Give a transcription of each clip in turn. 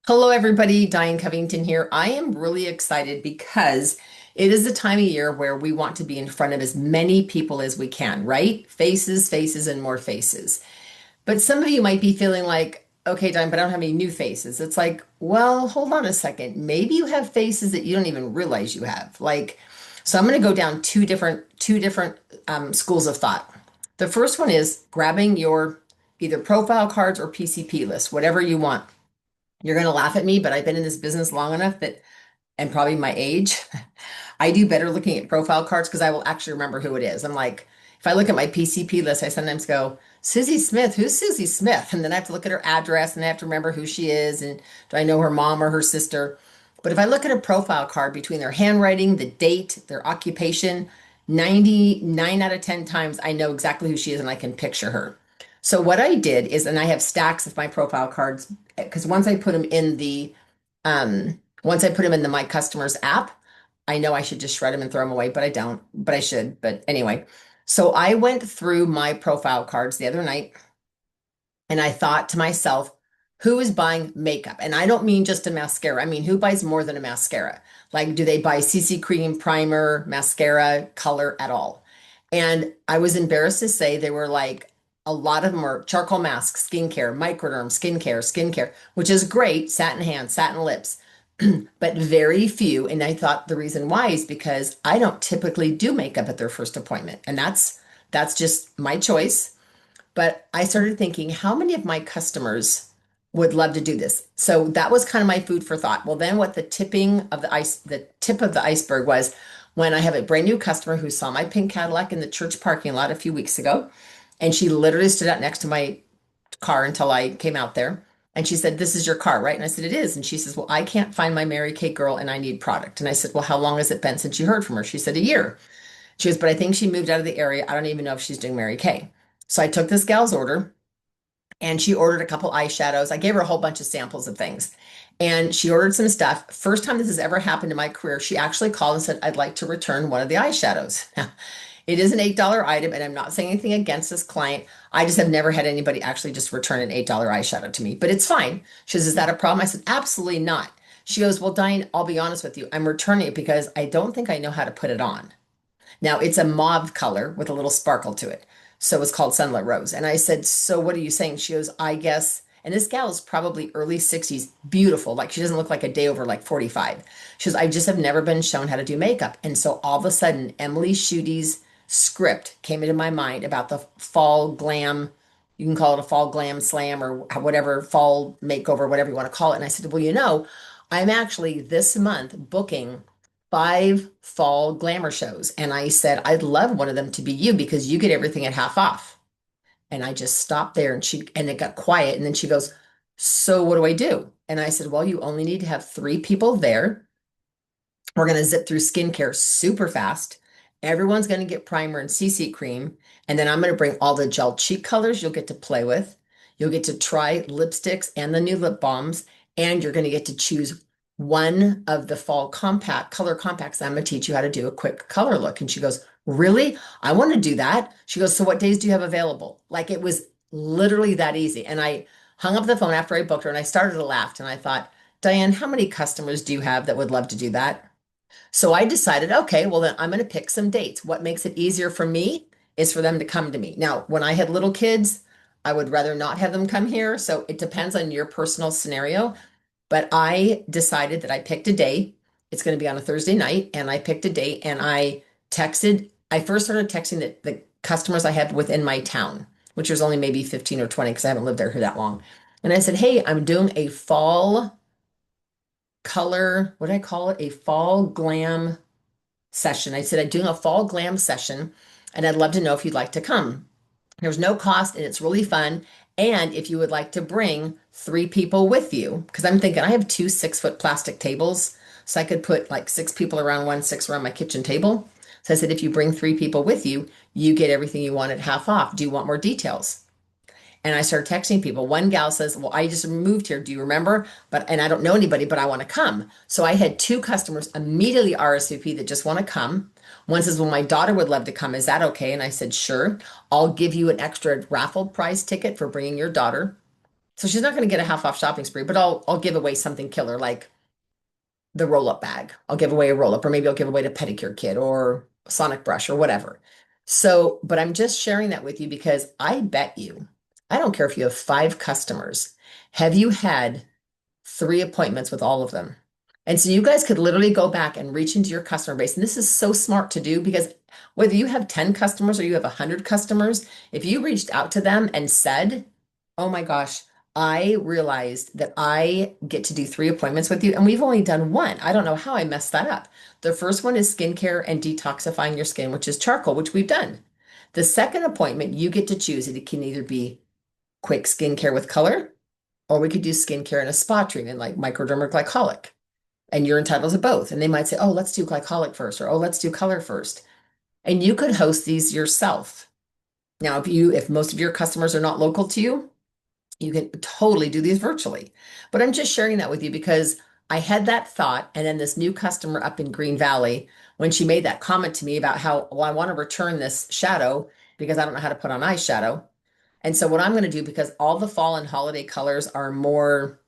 Hello, everybody. Diane Covington here. I am really excited because it is the time of year where we want to be in front of as many people as we can, right? Faces, faces, and more faces. But some of you might be feeling like, okay, Diane, but I don't have any new faces. It's like, well, hold on a second. Maybe you have faces that you don't even realize you have. So I'm going to go down two different schools of thought. The first one is grabbing your either profile cards or PCP list, whatever you want. You're going to laugh at me, but I've been in this business long enough that, and probably my age, I do better looking at profile cards because I will actually remember who it is. I'm like, if I look at my PCP list, I sometimes go, Susie Smith, who's Susie Smith? And then I have to look at her address and I have to remember who she is. And do I know her mom or her sister? But if I look at a profile card between their handwriting, the date, their occupation, 99 out of 10 times, I know exactly who she is and I can picture her. So what I did is, and I have stacks of my profile cards because once I put them in the My Customers app, I know I should just shred them and throw them away, but I don't, but I should. But anyway, so I went through my profile cards the other night and I thought to myself, who is buying makeup? And I don't mean just a mascara. I mean, who buys more than a mascara? Like, do they buy CC cream, primer, mascara, color at all? And I was embarrassed to say they were like, a lot of them are charcoal masks, skincare, microderm, skincare, which is great, satin hands, satin lips, but very few. And I thought the reason why is because I don't typically do makeup at their first appointment. And that's just my choice. But I started thinking, how many of my customers would love to do this? So that was kind of my food for thought. Well, then what the tip of the iceberg was when I have a brand new customer who saw my pink Cadillac in the church parking lot a few weeks ago. And she literally stood out next to my car until I came out there. And she said, "This is your car, right?" And I said, "It is." And she says, "Well, I can't find my Mary Kay girl and I need product." And I said, "Well, how long has it been since you heard from her?" She said, "A year." She goes, "But I think she moved out of the area. I don't even know if she's doing Mary Kay." So I took this gal's order and she ordered a couple eyeshadows. I gave her a whole bunch of samples of things. And she ordered some stuff. First time this has ever happened in my career, she actually called and said, "I'd like to return one of the eyeshadows." It is an $8 item, and I'm not saying anything against this client. I just have never had anybody actually just return an $8 eyeshadow to me, but it's fine. She says, "Is that a problem?" I said, "Absolutely not." She goes, "Well, Diane, I'll be honest with you. I'm returning it because I don't think I know how to put it on." Now it's a mauve color with a little sparkle to it. So it's called Sunlit Rose. And I said, "So what are you saying?" She goes, "I guess," and this gal is probably early 60s, beautiful. Like she doesn't look like a day over like 45. She goes, "I just have never been shown how to do makeup." And so all of a sudden, Emily Schuette's script came into my mind about the fall glam. You can call it a fall glam slam or whatever, fall makeover, whatever you want to call it. And I said, "Well, I'm actually this month booking 5 fall glamour shows." And I said, "I'd love one of them to be you because you get everything at half off." And I just stopped there and it got quiet. And then she goes, "So what do I do?" And I said, "Well, you only need to have 3 people there. We're going to zip through skincare super fast. Everyone's going to get primer and CC cream. And then I'm going to bring all the gel cheek colors you'll get to play with. You'll get to try lipsticks and the new lip balms. And you're going to get to choose one of the fall color compacts. I'm going to teach you how to do a quick color look." And she goes, "Really? I want to do that." She goes, "So what days do you have available?" Like it was literally that easy. And I hung up the phone after I booked her and I started to laugh. And I thought, "Diane, how many customers do you have that would love to do that?" So I decided, okay, well, then I'm going to pick some dates. What makes it easier for me is for them to come to me. Now, when I had little kids, I would rather not have them come here. So it depends on your personal scenario. But I decided that I picked a day. It's going to be on a Thursday night. And I picked a date and I first started texting the customers I had within my town, which was only maybe 15 or 20 because I haven't lived there for that long. And I said, "Hey, I'm doing a fall color, what did I call it? A fall glam session." I said, "I'm doing a fall glam session and I'd love to know if you'd like to come. There's no cost and it's really fun. And if you would like to bring 3 people with you," because I'm thinking I have 2 6-foot plastic tables. So I could put like 6 people around one, six around my kitchen table. So I said, "If you bring 3 people with you, you get everything you want at half off. Do you want more details?" And I started texting people. One gal says, "Well, I just moved here. Do you remember? And I don't know anybody, but I want to come." So I had 2 customers immediately RSVP that just want to come. One says, "Well, my daughter would love to come. Is that okay?" And I said, "Sure. I'll give you an extra raffle prize ticket for bringing your daughter." So she's not going to get a half off shopping spree, but I'll give away something killer like the roll up bag. I'll give away a roll up, or maybe I'll give away a pedicure kit or a sonic brush or whatever. So, but I'm just sharing that with you because I bet you, I don't care if you have 5 customers. Have you had 3 appointments with all of them? And so you guys could literally go back and reach into your customer base. And this is so smart to do because whether you have 10 customers or you have 100 customers, if you reached out to them and said, oh my gosh, I realized that I get to do 3 appointments with you, and we've only done one. I don't know how I messed that up. The first one is skincare and detoxifying your skin, which is charcoal, which we've done. The second appointment, you get to choose it. It can either be quick skincare with color, or we could do skincare and a spa treatment like microdermoglycolic. And you're entitled to both. And they might say, oh, let's do glycolic first, or oh, let's do color first. And you could host these yourself. Now, if most of your customers are not local to you, you can totally do these virtually. But I'm just sharing that with you because I had that thought. And then this new customer up in Green Valley, when she made that comment to me about how, well, I want to return this shadow because I don't know how to put on eyeshadow. And so what I'm going to do, because all the fall and holiday colors are more,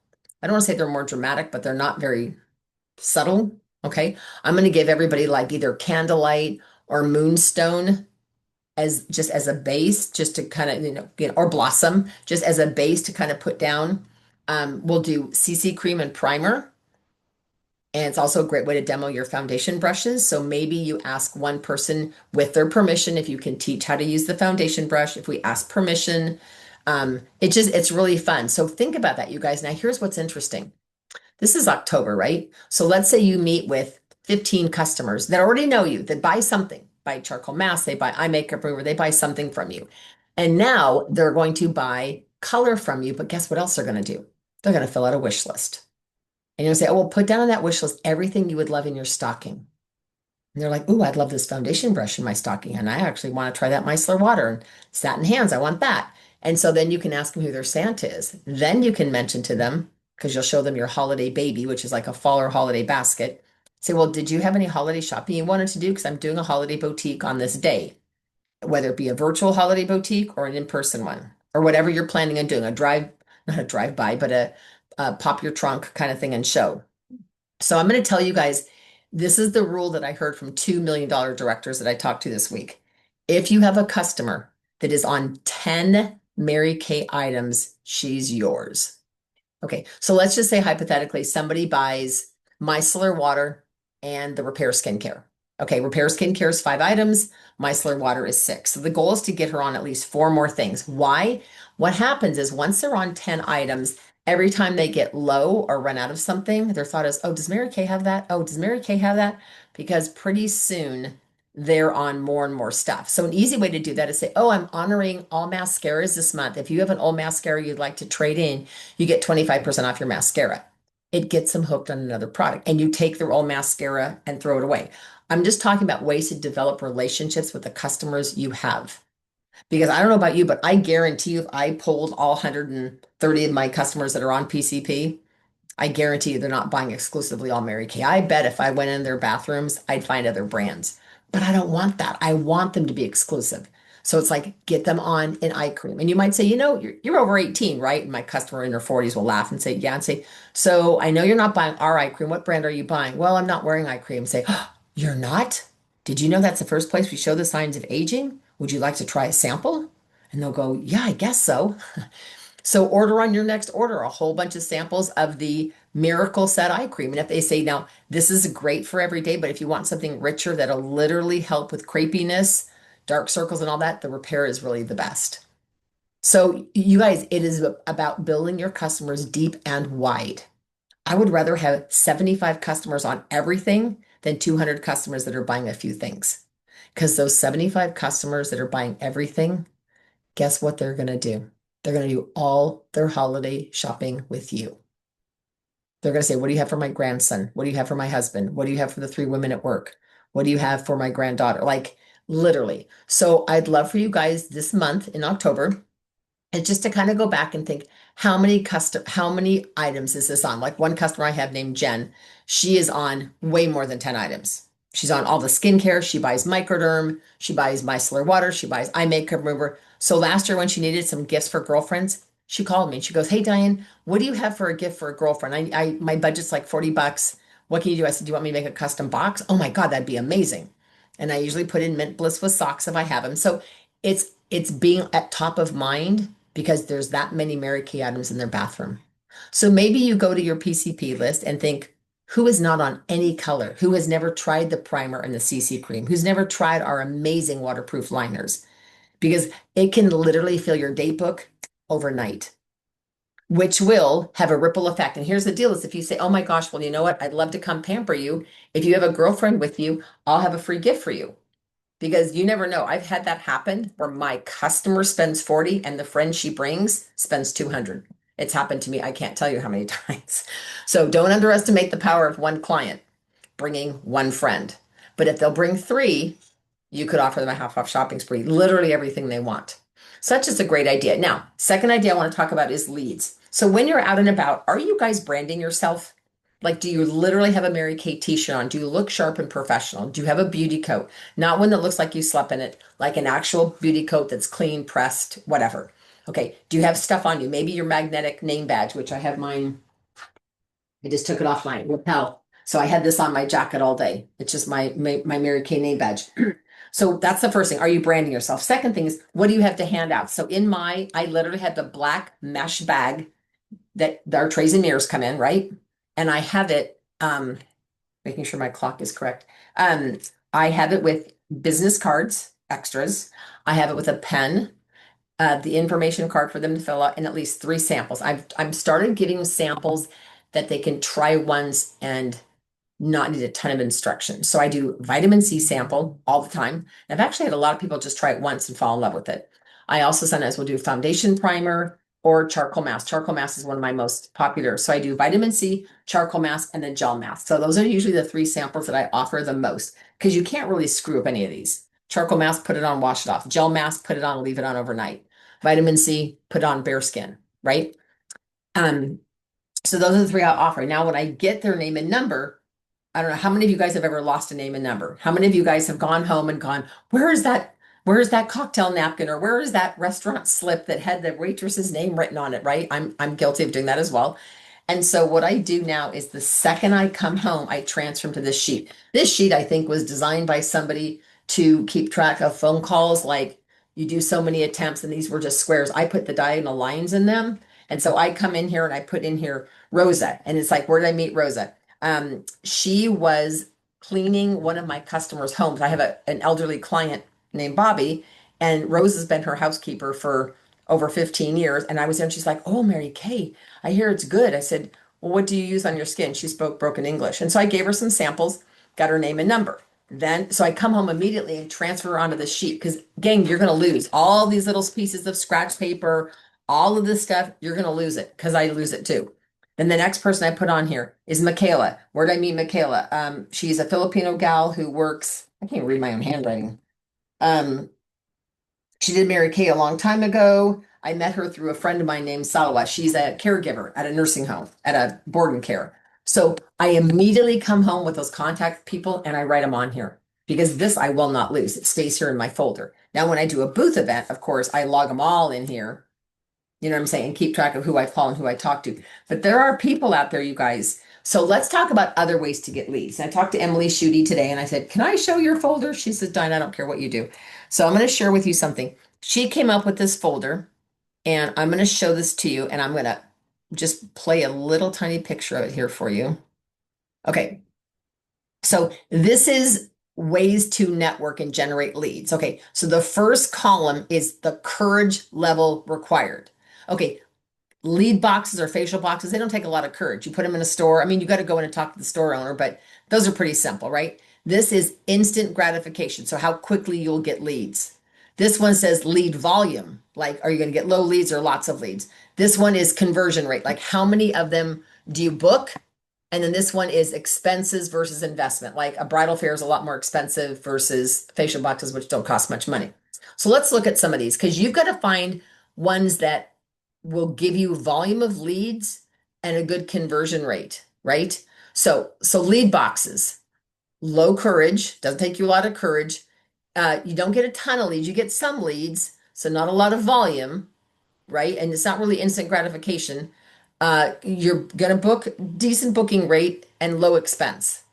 I don't want to say they're more dramatic, but they're not very subtle. Okay. I'm going to give everybody like either candlelight or moonstone as just as a base, just to kind of, or blossom, just as a base to kind of put down. We'll do CC cream and primer. And it's also a great way to demo your foundation brushes. So maybe you ask one person with their permission if you can teach how to use the foundation brush. If we ask permission, it's really fun. So think about that, you guys. Now, here's what's interesting. This is October, right? So let's say you meet with 15 customers that already know you, that buy something, buy charcoal mask, they buy eye makeup remover, they buy something from you. And now they're going to buy color from you. But guess what else they're going to do? They're going to fill out a wish list. And you'll say, oh, well, put down on that wish list everything you would love in your stocking. And they're like, oh, I'd love this foundation brush in my stocking. And I actually want to try that micellar water and satin hands. I want that. And so then you can ask them who their Santa is. Then you can mention to them, because you'll show them your holiday baby, which is like a fall or holiday basket. Say, well, did you have any holiday shopping you wanted to do? Because I'm doing a holiday boutique on this day, whether it be a virtual holiday boutique or an in-person one, or whatever you're planning on doing, not a drive-by, but a pop your trunk kind of thing and show. So I'm going to tell you guys, this is the rule that I heard from $2 million directors that I talked to this week. If you have a customer that is on 10 Mary Kay items, she's yours. Okay, so let's just say hypothetically somebody buys micellar water and the repair skincare. Okay, repair skincare is 5 items, micellar water is 6. So the goal is to get her on at least 4 more things. Why? What happens is once they're on 10 items, every time they get low or run out of something, their thought is, oh, does Mary Kay have that? Oh, does Mary Kay have that? Because pretty soon they're on more and more stuff. So an easy way to do that is say, oh, I'm honoring all mascaras this month. If you have an old mascara you'd like to trade in, you get 25% off your mascara. It gets them hooked on another product, and you take their old mascara and throw it away. I'm just talking about ways to develop relationships with the customers you have. Because I don't know about you, but I guarantee you, if I polled all 130 of my customers that are on PCP, I guarantee you they're not buying exclusively all Mary Kay. I bet if I went in their bathrooms, I'd find other brands. But I don't want that. I want them to be exclusive. So it's like, get them on an eye cream. And you might say, you're over 18, right? And my customer in her 40s will laugh and say, yeah, and say, so I know you're not buying our eye cream. What brand are you buying? Well, I'm not wearing eye cream. Say, oh, you're not? Did you know that's the first place we show the signs of aging? Would you like to try a sample? And they'll go, yeah, I guess so. So order on your next order a whole bunch of samples of the Miracle Set Eye Cream. And if they say, now, this is great for every day, but if you want something richer that'll literally help with crepiness, dark circles, and all that, the repair is really the best. So, you guys, it is about building your customers deep and wide. I would rather have 75 customers on everything than 200 customers that are buying a few things. Because those 75 customers that are buying everything, guess what they're going to do? They're going to do all their holiday shopping with you. They're going to say, what do you have for my grandson? What do you have for my husband? What do you have for the 3 women at work? What do you have for my granddaughter? Like literally. So I'd love for you guys this month in October, and just to kind of go back and think, how many items is this on? Like one customer I have named Jen, she is on way more than 10 items. She's on all the skincare. She buys microderm. She buys micellar water. She buys eye makeup remover. So last year when she needed some gifts for girlfriends, She called me and she goes, "Hey Diane, what do you have for a gift for a girlfriend? My budget's like 40 bucks. What can you do?" I said, "Do you want me to make a custom box?" "Oh my God, that'd be amazing." And I usually put in Mint Bliss with socks if I have them. So it's being at top of mind because there's that many Mary Kay items in their bathroom. So maybe you go to your PCP list and think, who is not on any color? Who has never tried the primer and the CC cream? Who's never tried our amazing waterproof liners? Because it can literally fill your date book overnight, which will have a ripple effect. And here's the deal is if you say, "Oh my gosh, well, you know what? I'd love to come pamper you. If you have a girlfriend with you, I'll have a free gift for you." Because you never know. I've had that happen where my customer spends 40 and the friend she brings spends 200. It's happened to me. I can't tell you how many times. So don't underestimate the power of one client bringing one friend. But if they'll bring three, you could offer them a half off shopping spree, literally everything they want. Such is a great idea. Now, second idea I want to talk about is leads. So when you're out and about, are you guys branding yourself? Like, do you literally have a Mary Kay t-shirt on? Do you look sharp and professional? Do you have a beauty coat? Not one that looks like you slept in it, like an actual beauty coat that's clean, pressed, whatever. Okay. Do you have stuff on you? Maybe your magnetic name badge, which I have mine. I just took it off my lapel. So I had this on my jacket all day. It's just my Mary Kay name badge. So that's the first thing. Are you branding yourself? Second thing is, what do you have to hand out? So I literally had the black mesh bag that our trays and mirrors come in, right? And I have it, making sure my clock is correct. Um, I have it with business cards, extras. I have it with a pen, the information card for them to fill out, and at least three samples. I'm started giving samples that they can try once and not need a ton of instruction. So I do vitamin C sample all the time. I've actually had a lot of people just try it once and fall in love with it. I also sometimes will do foundation primer or charcoal mask. Charcoal mask is one of my most popular. So I do vitamin C, charcoal mask, and then gel mask. So those are usually the three samples that I offer the most because you can't really screw up any of these. Charcoal mask, put it on, wash it off. Gel mask, put it on, leave it on overnight. Vitamin C, put on bare skin, right? Um, so those are the three I offer. Now, when I get their name and number, I don't know how many of you guys have ever lost a name and number. How many of you guys have gone home and gone, where is that cocktail napkin or where is that restaurant slip that had the waitress's name written on it, right? I'm guilty of doing that as well. And so what I do now is the second I come home, I transfer them to this sheet. This sheet I think was designed by somebody to keep track of phone calls. Like you do so many attempts and these were just squares. I put the diagonal lines in them. And so I come in here and I put in here Rosa. And it's like, where did I meet Rosa? She was cleaning one of my customers' homes. I have an elderly client named Bobby, and Rose has been her housekeeper for over 15 years. And I was there and she's like, "Oh, Mary Kay, I hear it's good." I said, "Well, what do you use on your skin?" She spoke broken English. And so I gave her some samples, got her name and number. Then, so I come home immediately and transfer her onto the sheet because, gang, you're going to lose all these little pieces of scratch paper, all of this stuff. You're going to lose it because I lose it too. Then the next person I put on here is Michaela. Where did I meet Michaela? She's a Filipino gal who works, I can't read my own handwriting. Um, she did Mary Kay a long time ago. I met her through a friend of mine named Salwa. She's a caregiver at a nursing home, at a board and care. So I immediately come home with those contact people and I write them on here because this I will not lose. It stays here in my folder. Now, when I do a booth event, of course, I log them all in here. You know what I'm saying? And keep track of who I call and who I talk to. But there are people out there, you guys. So let's talk about other ways to get leads. I talked to Emily Schutte today and I said, "Can I show your folder?" She said, "Diane, I don't care what you do." So I'm going to share with you something. She came up with this folder and I'm going to show this to you and I'm going to just play a little tiny picture of it here for you. Okay. So this is ways to network and generate leads. Okay. So the first column is the courage level required. Okay, lead boxes or facial boxes, they don't take a lot of courage. You put them in a store. I mean, you got to go in and talk to the store owner, but those are pretty simple, right? This is instant gratification. So how quickly you'll get leads. This one says lead volume. Like, are you going to get low leads or lots of leads? This one is conversion rate. Like, how many of them do you book? And then this one is expenses versus investment. Like a bridal fair is a lot more expensive versus facial boxes, which don't cost much money. So let's look at some of these because you've got to find ones that will give you volume of leads and a good conversion rate, right? So lead boxes, low courage, doesn't take you a lot of courage. You don't get a ton of leads, you get some leads, so not a lot of volume. right? And it's not really instant gratification. You're going to book decent booking rate and low expense.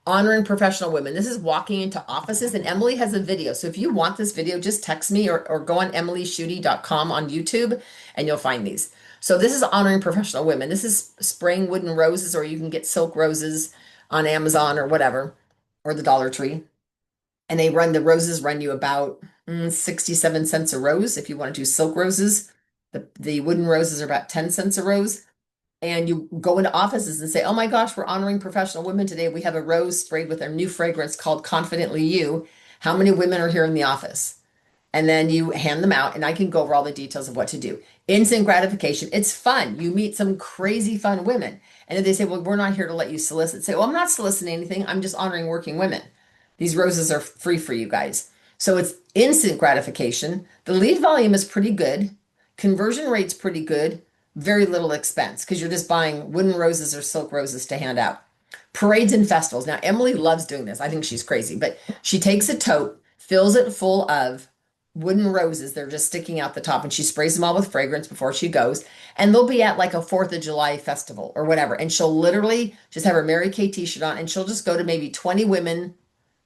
Honoring professional women. This is walking into offices, and Emily has a video. So if you want this video, just text me or go on emilyschutte.com on YouTube and you'll find these. So this is honoring professional women. This is spraying wooden roses, or you can get silk roses on Amazon or whatever, or the Dollar Tree. And the roses run you about 67 cents a rose if you want to do silk roses. The wooden roses are about 10 cents a rose. And you go into offices and say, "Oh my gosh, we're honoring professional women today. We have a rose sprayed with our new fragrance called Confidently You. How many women are here in the office?" And then you hand them out, and I can go over all the details of what to do. Instant gratification. It's fun. You meet some crazy fun women. And if they say, "Well, we're not here to let you solicit," say, "Well, I'm not soliciting anything. I'm just honoring working women. These roses are free for you guys." So it's instant gratification. The lead volume is pretty good. Conversion rate's pretty good. Very little expense because you're just buying wooden roses or silk roses to hand out. Parades and festivals. Now, Emily loves doing this. I think she's crazy, but she takes a tote, fills it full of wooden roses. They're just sticking out the top, and she sprays them all with fragrance before she goes. And they'll be at like a 4th of July festival or whatever. And she'll literally just have her Mary Kay t-shirt on, and she'll just go to maybe 20 women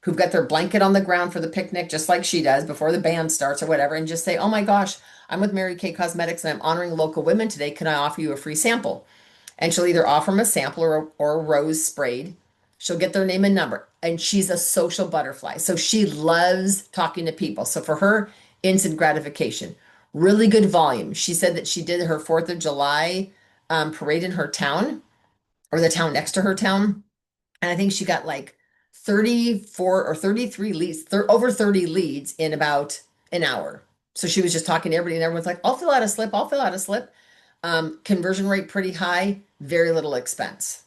who've got their blanket on the ground for the picnic, just like she does before the band starts or whatever, and just say, "Oh my gosh, I'm with Mary Kay Cosmetics and I'm honoring local women today. Can I offer you a free sample?" And she'll either offer them a sample or a rose sprayed. She'll get their name and number. And she's a social butterfly. So she loves talking to people. So for her, instant gratification, really good volume. She said that she did her 4th of July parade in her town or the town next to her town. And I think she got like 34 or 33 leads, over 30 leads in about an hour. So she was just talking to everybody, and everyone's like, "I'll fill out a slip, I'll fill out a slip." Conversion rate pretty high, very little expense.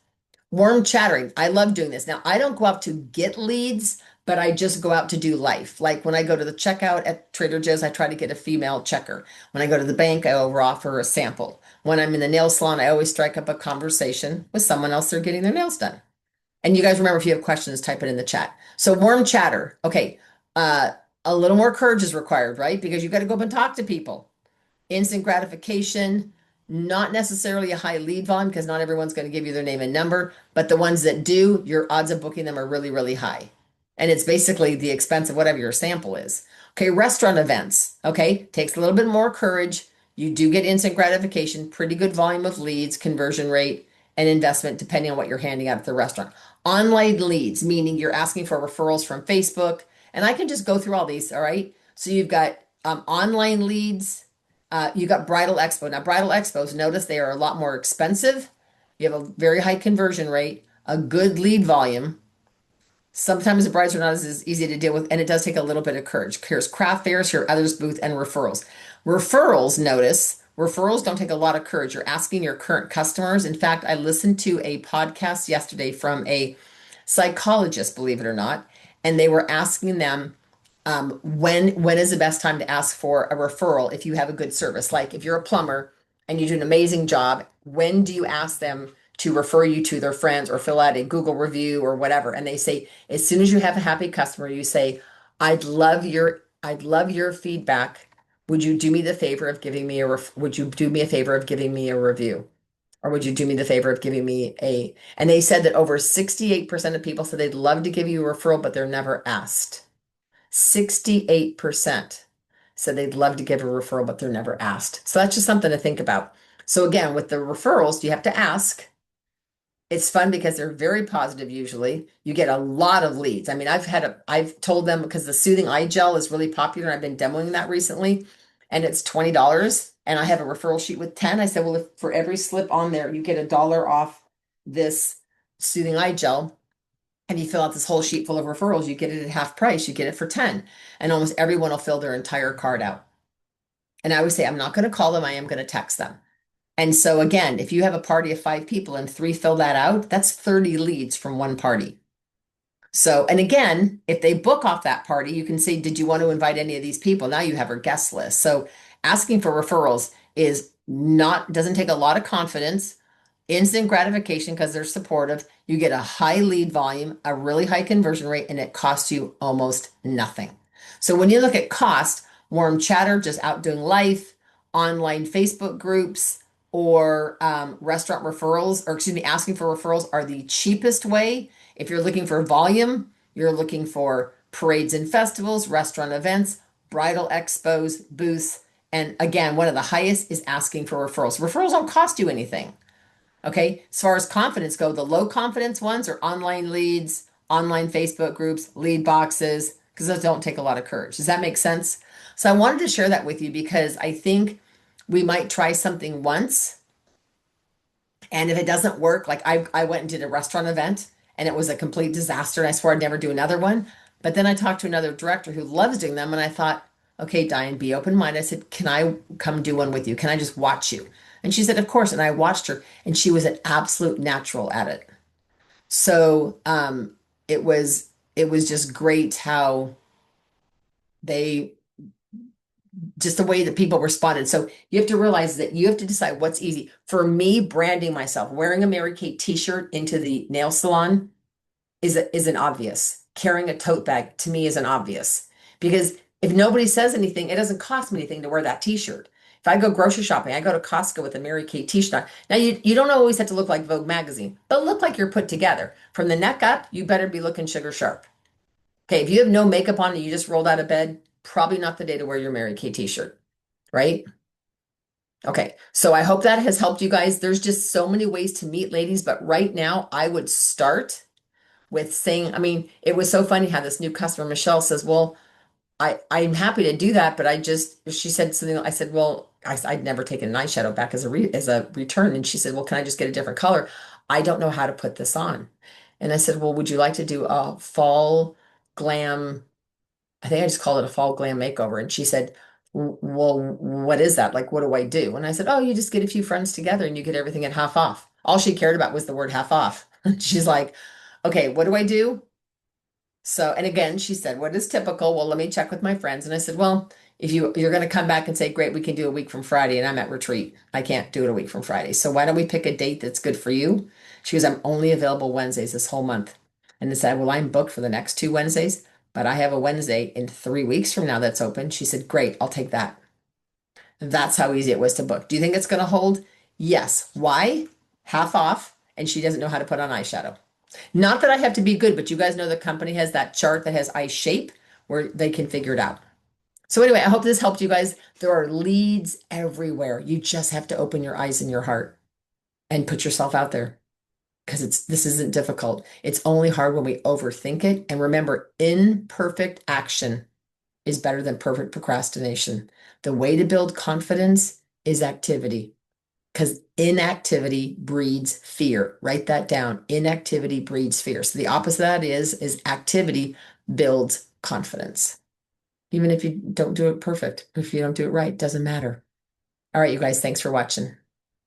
Warm chattering. I love doing this. Now, I don't go out to get leads, but I just go out to do life. Like when I go to the checkout at Trader Joe's, I try to get a female checker. When I go to the bank, I over offer a sample. When I'm in the nail salon, I always strike up a conversation with someone else they're getting their nails done. And you guys remember, if you have questions, type it in the chat. So warm chatter. Okay. Uh, a little more courage is required, right? Because you got to go up and talk to people. Instant gratification, not necessarily a high lead volume because not everyone's going to give you their name and number, but the ones that do, your odds of booking them are really, really high. And it's basically the expense of whatever your sample is. Okay, restaurant events. Okay, takes a little bit more courage. You do get instant gratification, pretty good volume of leads, conversion rate, and investment depending on what you're handing out at the restaurant. Online leads, meaning you're asking for referrals from Facebook. And I can just go through all these, all right? So you've got online leads, you got bridal expo. Now, bridal expos, notice they are a lot more expensive. You have a very high conversion rate, a good lead volume. Sometimes the brides are not as easy to deal with, and it does take a little bit of courage. Here's craft fairs, here others booth, and referrals. Referrals, notice, referrals don't take a lot of courage. You're asking your current customers. In fact, I listened to a podcast yesterday from a psychologist, believe it or not, and they were asking them when is the best time to ask for a referral if you have a good service? Like if you're a plumber and you do an amazing job, when do you ask them to refer you to their friends or fill out a Google review or whatever? And they say, as soon as you have a happy customer, you say, I'd love your feedback. Would you do me the favor of giving me would you do me a favor of giving me a review? Or would you do me the favor of giving me and they said that over 68% of people said they'd love to give you a referral, but they're never asked. 68% said they'd love to give a referral, but they're never asked. So that's just something to think about. So again, with the referrals, you have to ask. It's fun because they're very positive usually. You get a lot of leads. I mean, I've told them because the soothing eye gel is really popular and I've been demoing that recently and it's $20 and I have a referral sheet with 10. I said, well, if for every slip on there, you get $1 off this soothing eye gel, and you fill out this whole sheet full of referrals, you get it at half price, you get it for 10. And almost everyone will fill their entire card out. And I would say, I'm not going to call them, I am going to text them. And so again, if you have a party of 5 people and 3 fill that out, that's 30 leads from one party. So, and again, if they book off that party, you can say, did you want to invite any of these people? Now you have a guest list. So asking for referrals doesn't take a lot of confidence, instant gratification because they're supportive. You get a high lead volume, a really high conversion rate, and it costs you almost nothing. So when you look at cost, warm chatter, just out doing life, online Facebook groups or restaurant referrals, or excuse me, asking for referrals are the cheapest way. If you're looking for volume, you're looking for parades and festivals, restaurant events, bridal expos, booths. And again, one of the highest is asking for referrals. Referrals don't cost you anything. Okay. As far as confidence go, the low confidence ones are online leads, online Facebook groups, lead boxes, because those don't take a lot of courage. Does that make sense? So I wanted to share that with you because I think we might try something once. And if it doesn't work, like I went and did a restaurant event and it was a complete disaster. And I swore I'd never do another one. But then I talked to another director who loves doing them. And I thought, okay, Diane, be open minded. I said, can I come do one with you? Can I just watch you? And she said, of course. And I watched her and she was an absolute natural at it. So it was just great how they just the way that people responded. So you have to realize that you have to decide what's easy. For me, branding myself, wearing a Mary Kate t-shirt into the nail salon is an obvious. Carrying a tote bag to me is an obvious. Because if nobody says anything, it doesn't cost me anything to wear that t-shirt. If I go grocery shopping, I go to Costco with a Mary Kate t-shirt. Now you don't always have to look like Vogue magazine, but look like you're put together. From the neck up, you better be looking sugar sharp. Okay, if you have no makeup on and you just rolled out of bed, probably not the day to wear your Mary Kay t-shirt, right? Okay, so I hope that has helped you guys. There's just so many ways to meet ladies, but right now I would start with saying, I mean, it was so funny how this new customer, Michelle, says, well, I'm happy to do that, but she said something, I said, well, I'd never taken an eyeshadow back as a return. And she said, well, can I just get a different color? I don't know how to put this on. And I said, well, would you like to do a fall glam? I think I just called it a fall glam makeover. And she said, well, what is that? Like, what do I do? And I said, oh, you just get a few friends together and you get everything at half off. All she cared about was the word half off. She's like, okay, what do I do? So, and again, she said, what is typical? Well, let me check with my friends. And I said, well, if you're going to come back and say, great, we can do a week from Friday, and I'm at retreat. I can't do it a week from Friday. So why don't we pick a date that's good for you? She goes, I'm only available Wednesdays this whole month. And I said, well, I'm booked for the next 2 Wednesdays, but I have a Wednesday in 3 weeks from now that's open. She said, great, I'll take that. That's how easy it was to book. Do you think it's going to hold? Yes. Why? Half off, and she doesn't know how to put on eyeshadow. Not that I have to be good, but you guys know the company has that chart that has eye shape where they can figure it out. So anyway, I hope this helped you guys. There are leads everywhere. You just have to open your eyes and your heart and put yourself out there because this isn't difficult. It's only hard when we overthink it. And remember, imperfect action is better than perfect procrastination. The way to build confidence is activity. Because inactivity breeds fear. Write that down. Inactivity breeds fear. So the opposite of that is activity builds confidence. Even if you don't do it perfect, if you don't do it right, doesn't matter. All right, you guys, thanks for watching.